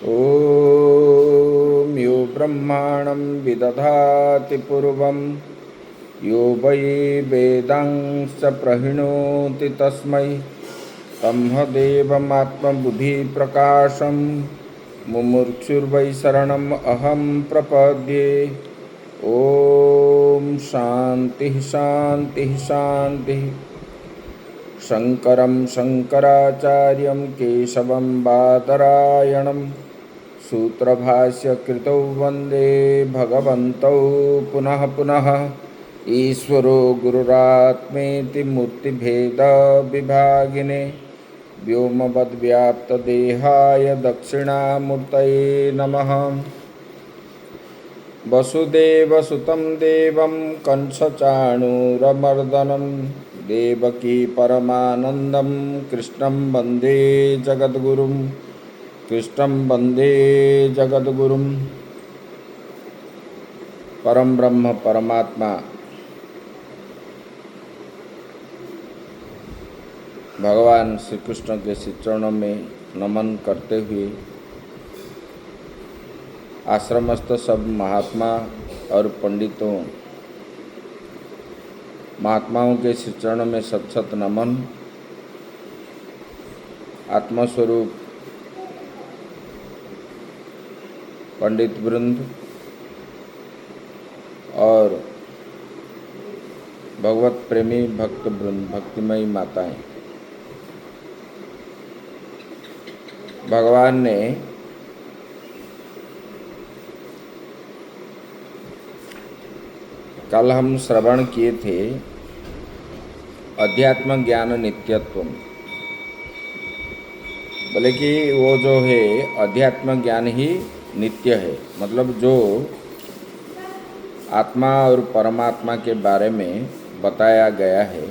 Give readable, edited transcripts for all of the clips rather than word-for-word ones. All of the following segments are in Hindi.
ॐ यो ब्रह्माणं विदधाति पूर्वं यो वै वेदांश्च प्रहिणोति तस्मै ब्रह्मदेवमात्मबुद्धिप्रकाशं मुमुक्षुर्वै शरणम् अहं प्रपद्ये। ॐ शान्तिः शान्तिः शान्तिः। शङ्करं शङ्कराचार्यं केशवं बादरायणं सूत्रभाष्यकृतौ वन्दे भगवन्तौ पुनः पुनः। ईश्वरो गुरुरात्मेति मूर्तिभेदविभागिने व्योमवद्व्याप्तदेहाय दक्षिणामूर्तये नमः। वसुदेवसुतं देवं कंसचाणूरमर्दनं देवकी परमानन्दं कृष्णं वन्दे जगद्गुरुं। कृष्णं वन्दे जगद्गुरुं। परम ब्रह्म परमात्मा भगवान श्री कृष्ण के श्री चरणों में नमन करते हुए आश्रमस्थ सब महात्मा और पंडितों महात्माओं के श्री चरणों में सत सत नमन। आत्मस्वरूप पंडित वृंद और भगवत प्रेमी भक्त वृंद, भक्तिमयी माताएं, भगवान ने कल हम श्रवण किए थे अध्यात्म ज्ञान नित्यत्व। बोले कि वो जो है अध्यात्म ज्ञान ही नित्य है, मतलब जो आत्मा और परमात्मा के बारे में बताया गया है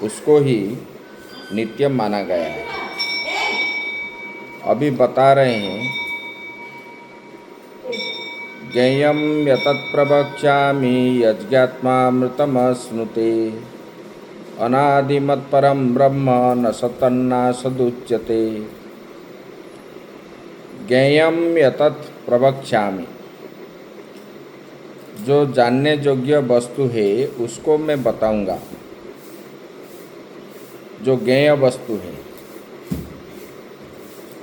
उसको ही नित्य माना गया है। अभी बता रहे हैं ज्ञेयं यतत् प्रवक्ष्यामि यज्ञात्मामृतमश्नुते अनादिमत्परं ब्रह्म न सतन्नासदुच्यते। ज्ञेयं यतत् प्रवक्ष्यामि, जो जानने योग्य वस्तु है उसको मैं बताऊंगा। जो ज्ञेय वस्तु है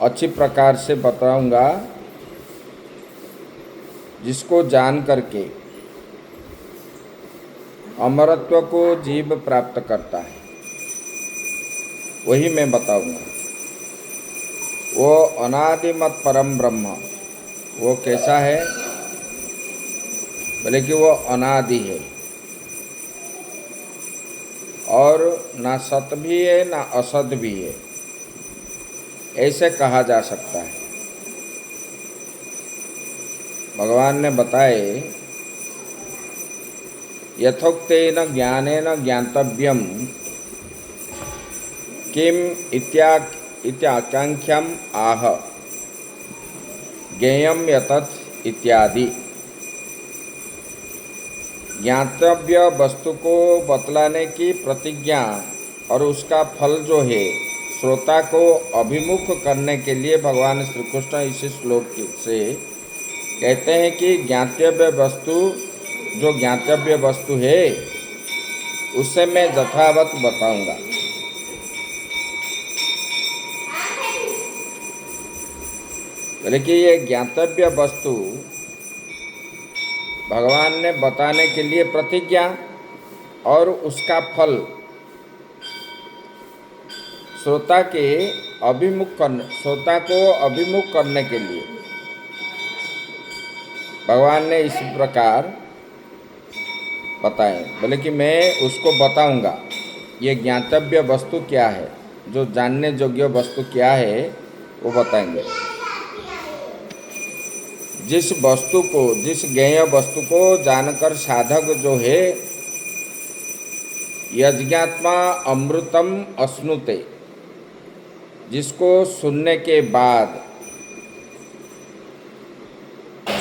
अच्छी प्रकार से बताऊंगा, जिसको जान करके अमरत्व को जीव प्राप्त करता है वही मैं बताऊंगा। वो अनादिमत परम ब्रह्म वो कैसा है? बोले कि वो अनादि है और ना सत भी है ना असत भी है, ऐसे कहा जा सकता है। भगवान ने बताए यथोक्तेन ज्ञानेन ज्ञातव्यम किम इत्याकांक्षाम आह ज्ञेयम यतत् इत्यादि। ज्ञातव्य वस्तु को बतलाने की प्रतिज्ञा और उसका फल जो है श्रोता को अभिमुख करने के लिए भगवान श्री कृष्ण इस श्लोक से कहते हैं कि ज्ञातव्य वस्तु, जो ज्ञातव्य वस्तु है उससे मैं यथावत बताऊंगा। बोले कि ये ज्ञातव्य वस्तु भगवान ने बताने के लिए प्रतिज्ञा और उसका फल श्रोता को अभिमुख करने के लिए भगवान ने इस प्रकार बताए। बोले कि मैं उसको बताऊंगा ये ज्ञातव्य वस्तु क्या है, जो जानने योग्य वस्तु क्या है वो बताएंगे। जिस ज्ञेय वस्तु को जानकर साधक जो है यज्ञात्मा अमृतम अश्नुते, जिसको सुनने के बाद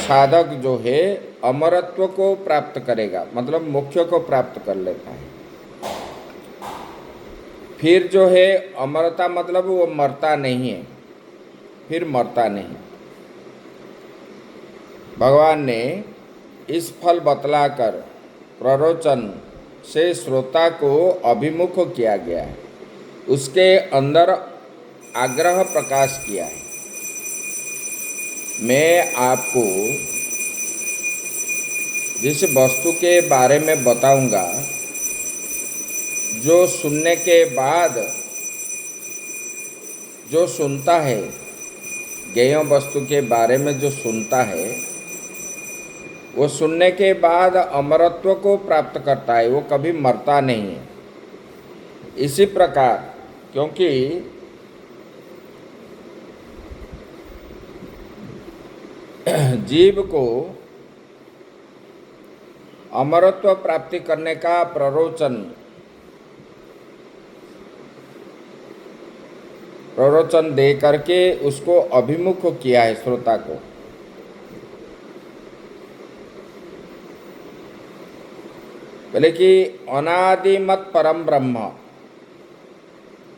साधक जो है अमरत्व को प्राप्त करेगा, मतलब मोक्ष को प्राप्त कर लेता है। फिर जो है अमरता मतलब वो मरता नहीं है, फिर मरता नहीं। भगवान ने इस फल बतलाकर प्ररोचन से श्रोता को अभिमुख किया गया है, उसके अंदर आग्रह प्रकाश किया है। मैं आपको जिस वस्तु के बारे में बताऊंगा, जो सुनने के बाद जो सुनता है, ज्ञेय वस्तु के बारे में जो सुनता है, वो सुनने के बाद अमरत्व को प्राप्त करता है, वो कभी मरता नहीं है। इसी प्रकार क्योंकि जीव को अमरत्व प्राप्ति करने का प्ररोचन दे करके उसको अभिमुख किया है श्रोता को। बोले कि अनादिमत परम ब्रह्म,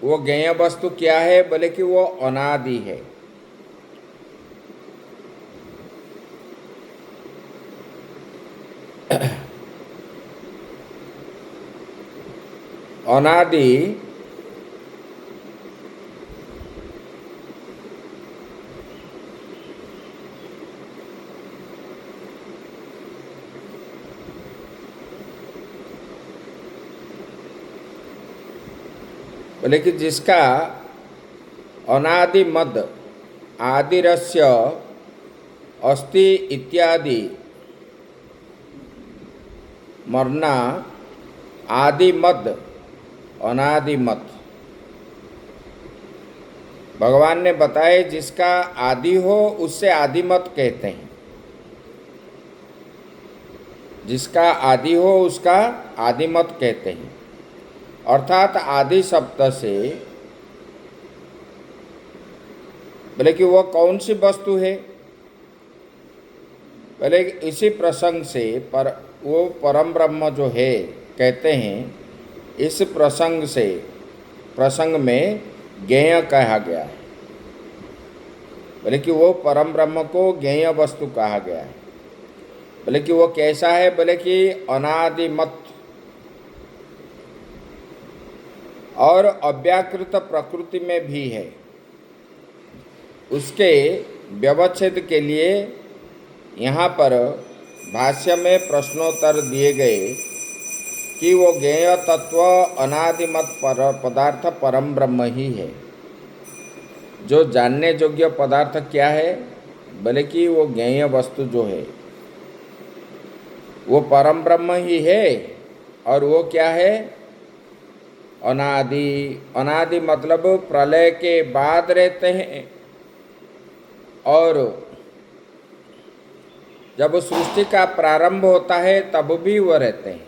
वो ज्ञेय वस्तु क्या है? बोले कि वो अनादि है। अनादि बोले कि जिसका अनादि मद आदिरस्य अस्ति इत्यादि मरना आदि मद अनादि मत। भगवान ने बताए जिसका आदि हो उससे आदि मत कहते हैं। जिसका आदि हो उसका आदि मत कहते हैं। अर्थात आदि शब्द से बोले कि वो कौन सी वस्तु है? बोले इसी प्रसंग से पर वो परम ब्रह्म जो है कहते हैं, इस प्रसंग में ज्ञेय कहा गया है। बोले कि वो परम ब्रह्म को ज्ञेय वस्तु कहा गया है। बोले कि वो कैसा है? बोले कि अनादिमत और अव्याकृत प्रकृति में भी है। उसके व्यवच्छेद के लिए यहाँ पर भाष्य में प्रश्नोत्तर दिए गए कि वो ज्ञेय तत्व अनादिमत पदार्थ परम ब्रह्म ही है। जो जानने योग्य पदार्थ क्या है? बोले कि वो ज्ञेय वस्तु जो है वो परम ब्रह्म ही है। और वो क्या है? अनादि। अनादि मतलब प्रलय के बाद रहते हैं और जब सृष्टि का प्रारंभ होता है तब भी वो रहते हैं।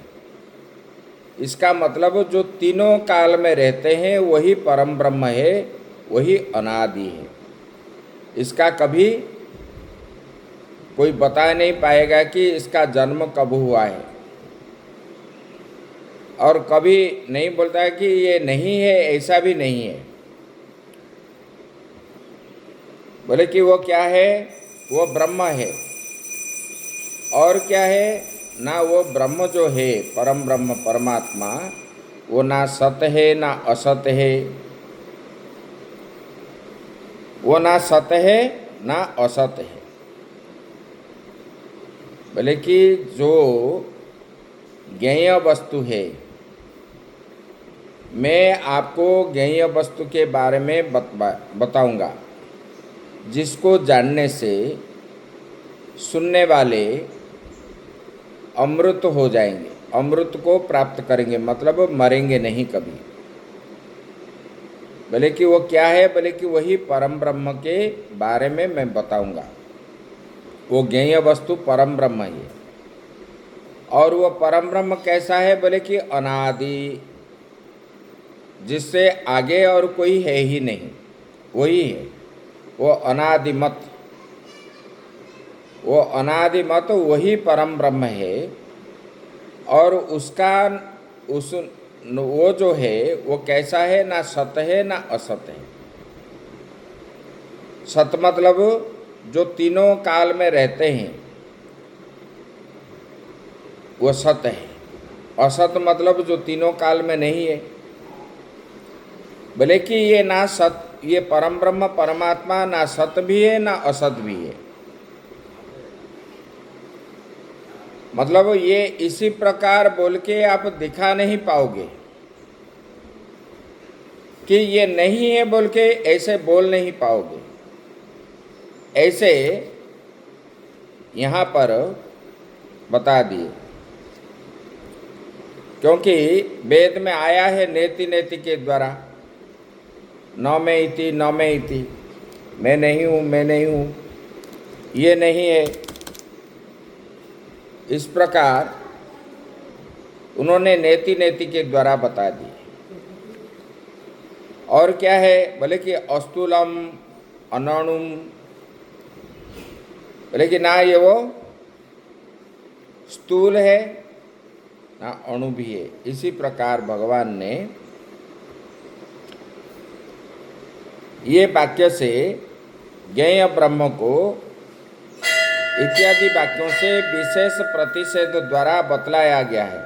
इसका मतलब जो तीनों काल में रहते हैं वही परम ब्रह्म है, वही अनादि है। इसका कभी कोई बता नहीं पाएगा कि इसका जन्म कब हुआ है, और कभी नहीं बोलता है कि ये नहीं है, ऐसा भी नहीं है। बोले कि वो क्या है? वो ब्रह्म है। और क्या है? ना वो ब्रह्म जो है परम ब्रह्म परमात्मा, वो ना सत है ना असत है। वो ना सत है ना असत है। बोले कि जो ज्ञेय वस्तु है, मैं आपको ज्ञेय वस्तु के बारे में बताऊंगा, जिसको जानने से सुनने वाले अमृत हो जाएंगे, अमृत को प्राप्त करेंगे, मतलब मरेंगे नहीं कभी। बोले कि वो क्या है? बोले कि वही परम ब्रह्म के बारे में मैं बताऊंगा। वो ज्ञेय वस्तु परम ब्रह्म ही है। और वो परम ब्रह्म कैसा है? बोले कि अनादि, जिससे आगे और कोई है ही नहीं, वही है। वो अनादिमत, वो अनादिमत वही परम ब्रह्म है। और उसका वो जो है वो कैसा है? ना सत है ना असत है। सत मतलब जो तीनों काल में रहते हैं वो सत है। असत मतलब जो तीनों काल में नहीं है। भले कि ये ना सत, ये परम ब्रह्म परमात्मा ना सत भी है ना असत भी है। मतलब ये इसी प्रकार बोल के आप दिखा नहीं पाओगे कि ये नहीं है, बोल के ऐसे बोल नहीं पाओगे। ऐसे यहाँ पर बता दिए, क्योंकि वेद में आया है नेति नेति के द्वारा, न मैं इति न मैं इति, मैं नहीं हूँ मैं नहीं हूँ, ये नहीं है। इस प्रकार उन्होंने नेति नेति के द्वारा बता दी। और क्या है बोले कि अस्तूलम अनणुम, बोले कि ना ये वो स्थूल है ना अणु भी है। इसी प्रकार भगवान ने ये वाक्य से ज्ञेय ब्रह्म को इत्यादि वाक्यों से विशेष प्रतिषेध द्वारा बतलाया गया है।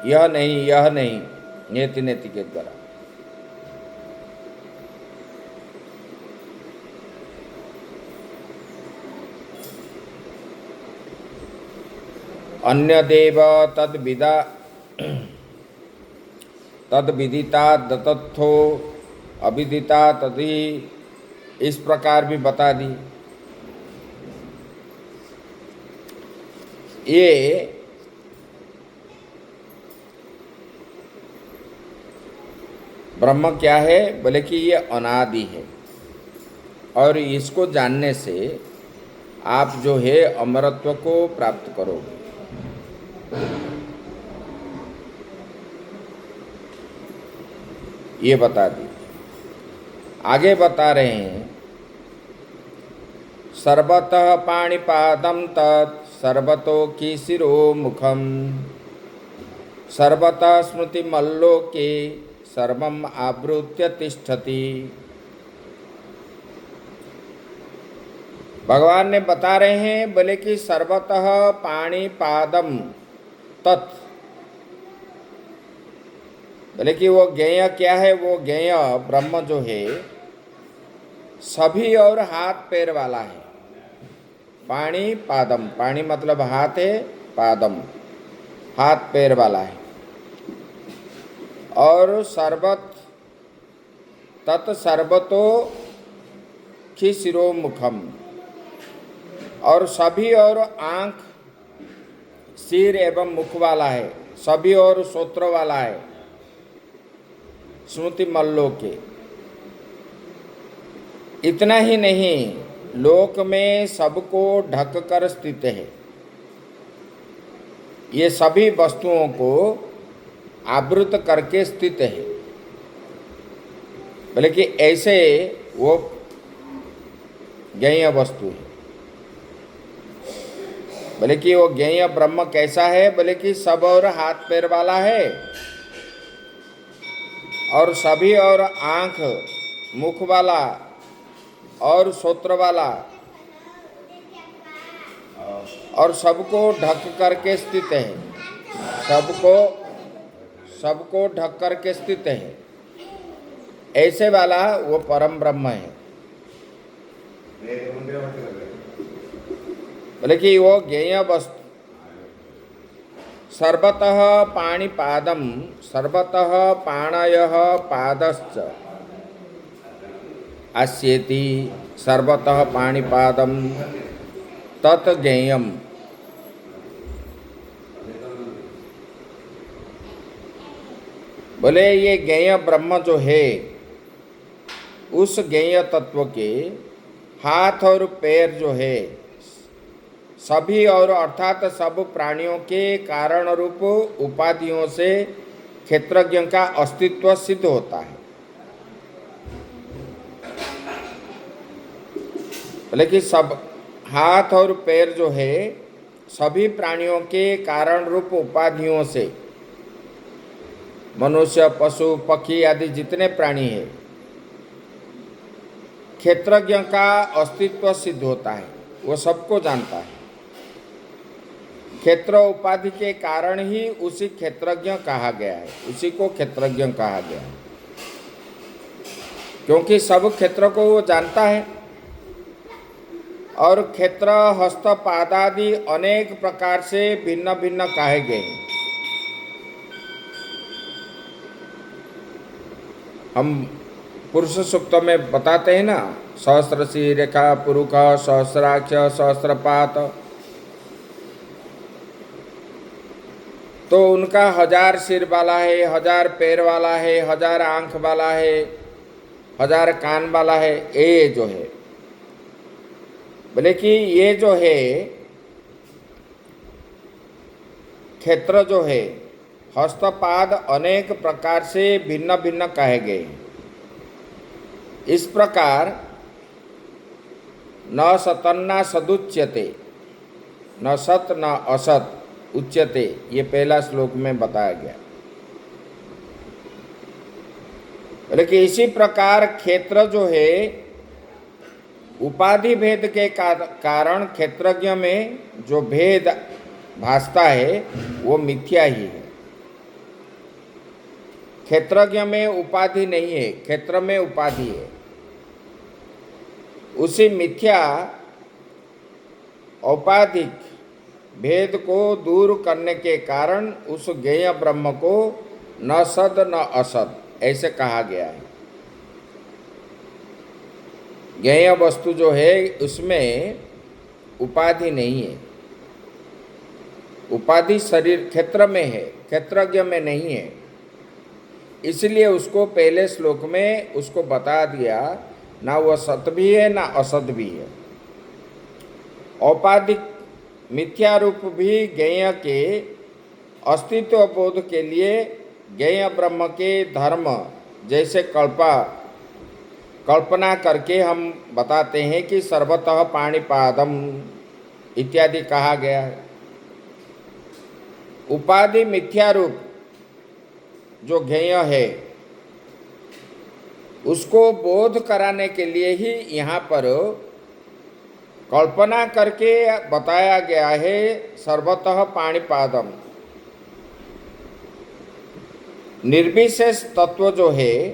यह नहीं नेति नेति के द्वारा। अन्यदेव तद विदिता दत्थो अविदिता तदि, इस प्रकार भी बता दी। ये ब्रह्म क्या है बोले कि ये अनादि है, और इसको जानने से आप जो है अमरत्व को प्राप्त करोगे। ये बता दी। आगे बता रहे हैं, सर्वतः पाणिपादम तत् सर्वतो की शिरो मुखम सर्वतः स्मृति मल्लोके सर्वम आवृत्य तिष्ठति। भगवान ने बता रहे हैं बोले कि सर्वतः पाणिपादम तत्, बोले कि वो ज्ञेय क्या है, वो ज्ञेय ब्रह्म जो है सभी और हाथ पैर वाला है। पाणी पादम, पाणी मतलब हाथ है, पादम हाथ पैर वाला है। और सर्वत तत् सर्वतो की शिरो मुखम, और सभी और आँख सिर एवं मुख वाला है, सभी और श्रोत्र वाला है। स्मृति मल्लोके, इतना ही नहीं लोक में सबको ढक कर स्थित है। ये सभी वस्तुओं को आवृत करके स्थित है। बोले कि ऐसे वो ज्ञेय वस्तु है। बोले कि वो ज्ञेय ब्रह्म कैसा है, बोले कि सब और हाथ पैर वाला है, और सभी और आँख मुख वाला और श्रोत्र वाला, और सबको ढक करके स्थित है। सबको ढक करके स्थित है। ऐसे वाला वो परम ब्रह्म है। बोले कि वो ज्ञेय वस्तु सर्वतः पाणिपादम सर्वतः पाणयः पादश्च आस्येति सर्वतः पाणिपादम तत् ज्ञेयम। बोले ये ज्ञेय ब्रह्म जो है उस ज्ञेय तत्व के हाथ और पैर जो है सभी और अर्थात सब प्राणियों के कारण रूप उपाधियों से क्षेत्रज्ञ का अस्तित्व सिद्ध होता है। लेकिन सब हाथ और पैर जो है सभी प्राणियों के कारण रूप उपाधियों से, मनुष्य पशु पक्षी आदि जितने प्राणी हैं क्षेत्रज्ञ का अस्तित्व सिद्ध होता है, वो सबको जानता है। क्षेत्र उपाधि के कारण ही उसी क्षेत्रज्ञ कहा गया है, उसी को क्षेत्रज्ञ कहा गया है, क्योंकि सब क्षेत्र को वो जानता है। और क्षेत्र हस्त पादादि अनेक प्रकार से भिन्न भिन्न कहे गए हैं। हम पुरुष सूक्त में बताते हैं ना, सहस्रशी रेखा पुरुष, सहस्राक्ष, सहस्रपात, तो उनका 1000 सिर वाला है, 1000 पैर वाला है, 1000 आंख वाला है, 1000 कान वाला है। ये जो है बोले कि ये जो है क्षेत्र जो है हस्तपाद अनेक प्रकार से भिन्न भिन्न कहे गए। इस प्रकार न सतन्ना सदुच्यते, न सत न असत उच्यते, ये पहला श्लोक में बताया गया। लेकिन इसी प्रकार क्षेत्र जो है उपाधि भेद के कारण क्षेत्रज्ञ में जो भेद भासता है वो मिथ्या ही है। क्षेत्रज्ञ में उपाधि नहीं है, क्षेत्र में उपाधि है। उसी मिथ्या औपाधिक भेद को दूर करने के कारण उस ज्ञेय ब्रह्म को न सद न असद ऐसे कहा गया है। ज्ञेय वस्तु जो है उसमें उपाधि नहीं है। उपाधि शरीर क्षेत्र में है, क्षेत्रज्ञ में नहीं है। इसलिए उसको पहले श्लोक में उसको बता दिया, ना वह सत भी है ना असत भी है। औपाधिक मिथ्या रूप भी ज्ञेय के अस्तित्व बोध के लिए ज्ञेय ब्रह्म के धर्म जैसे कल्पना करके हम बताते हैं कि सर्वतः पाणिपादम इत्यादि कहा गया है। उपाधि मिथ्या रूप जो ज्ञेय है उसको बोध कराने के लिए ही यहाँ पर कल्पना करके बताया गया है सर्वतः पाणिपादम। निर्विशेष तत्व जो है,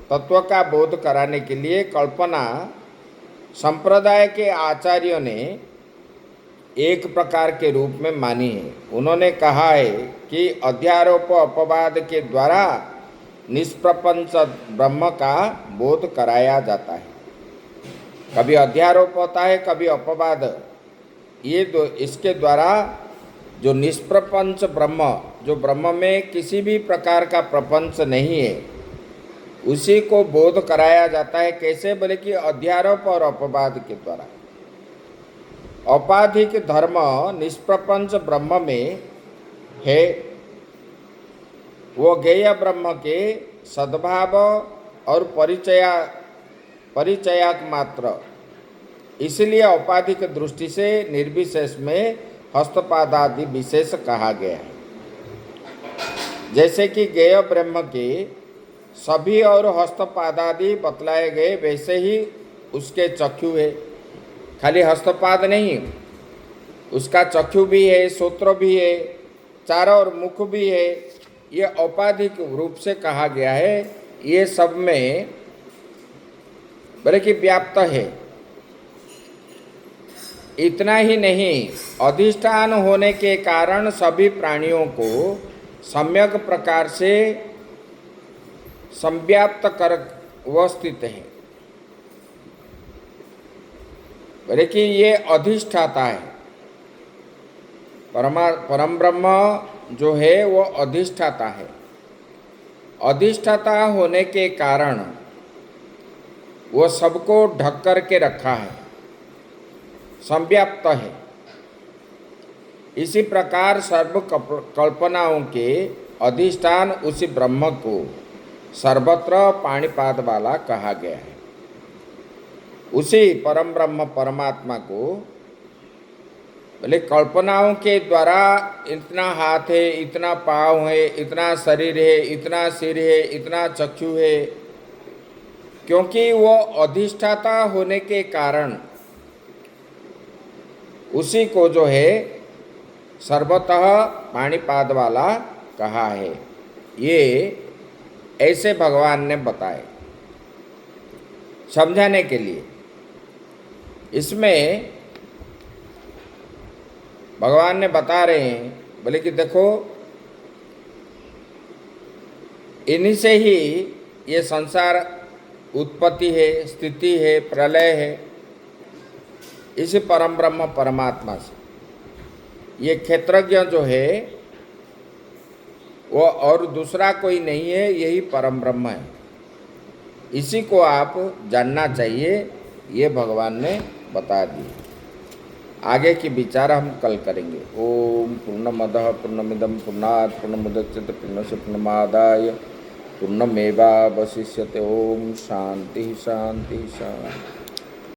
तत्व का बोध कराने के लिए कल्पना संप्रदाय के आचार्यों ने एक प्रकार के रूप में मानी है। उन्होंने कहा है कि अध्यारोप अपवाद के द्वारा निष्प्रपंच ब्रह्म का बोध कराया जाता है। कभी अध्यारोप होता है, कभी अपवाद। ये दो, इसके द्वारा जो निष्प्रपंच ब्रह्म, जो ब्रह्म में किसी भी प्रकार का प्रपंच नहीं है, उसी को बोध कराया जाता है। कैसे? बोले कि अध्यारोप और अपवाद के द्वारा। औपाधिक धर्म निष्प्रपंच ब्रह्म में है, वो ज्ञेय ब्रह्म के सद्भाव और परिचयाक मात्र। इसलिए औपाधिक दृष्टि से निर्विशेष में हस्तपादादि विशेष कहा गया है। जैसे कि ज्ञेय ब्रह्म के सभी और हस्तपादादि बतलाए गए, वैसे ही उसके चक्षु है। खाली हस्तपाद नहीं, उसका चक्षु भी है, श्रोत्र भी है, चारों ओर मुख भी है। ये औपाधिक रूप से कहा गया है। ये सब में बोले कि व्याप्त है। इतना ही नहीं, अधिष्ठान होने के कारण सभी प्राणियों को सम्यक प्रकार से संव्याप्त कर वह स्थित है। बोले कि ये अधिष्ठाता है। परम ब्रह्म जो है वो अधिष्ठाता है। अधिष्ठाता होने के कारण वो सबको ढक कर के रखा है, संव्याप्त है। इसी प्रकार सर्व कल्पनाओं के अधिष्ठान उसी ब्रह्म को सर्वत्र पाणिपाद वाला कहा गया है। उसी परम ब्रह्म परमात्मा को बोले कल्पनाओं के द्वारा इतना हाथ है, इतना पाँव है, इतना शरीर है, इतना सिर है, इतना चक्षु है, क्योंकि वो अधिष्ठाता होने के कारण उसी को जो है सर्वतः पाणिपाद वाला कहा है। ये ऐसे भगवान ने बताए समझाने के लिए। इसमें भगवान ने बता रहे हैं, बोले कि देखो इन्हीं से ही ये संसार उत्पत्ति है, स्थिति है, प्रलय है, इसी परम ब्रह्म परमात्मा से। ये क्षेत्रज्ञ जो है वो और दूसरा कोई नहीं है, यही परम ब्रह्म है। इसी को आप जानना चाहिए, ये भगवान ने बता दिए। आगे की विचार हम कल करेंगे। ओम पूर्णमदः पूर्णमिदं पूर्णात् पूर्णमुदच्यते पूर्णस्य पूर्णमादाय पूर्णमेवावशिष्यते। ओम शांति शांति शांति।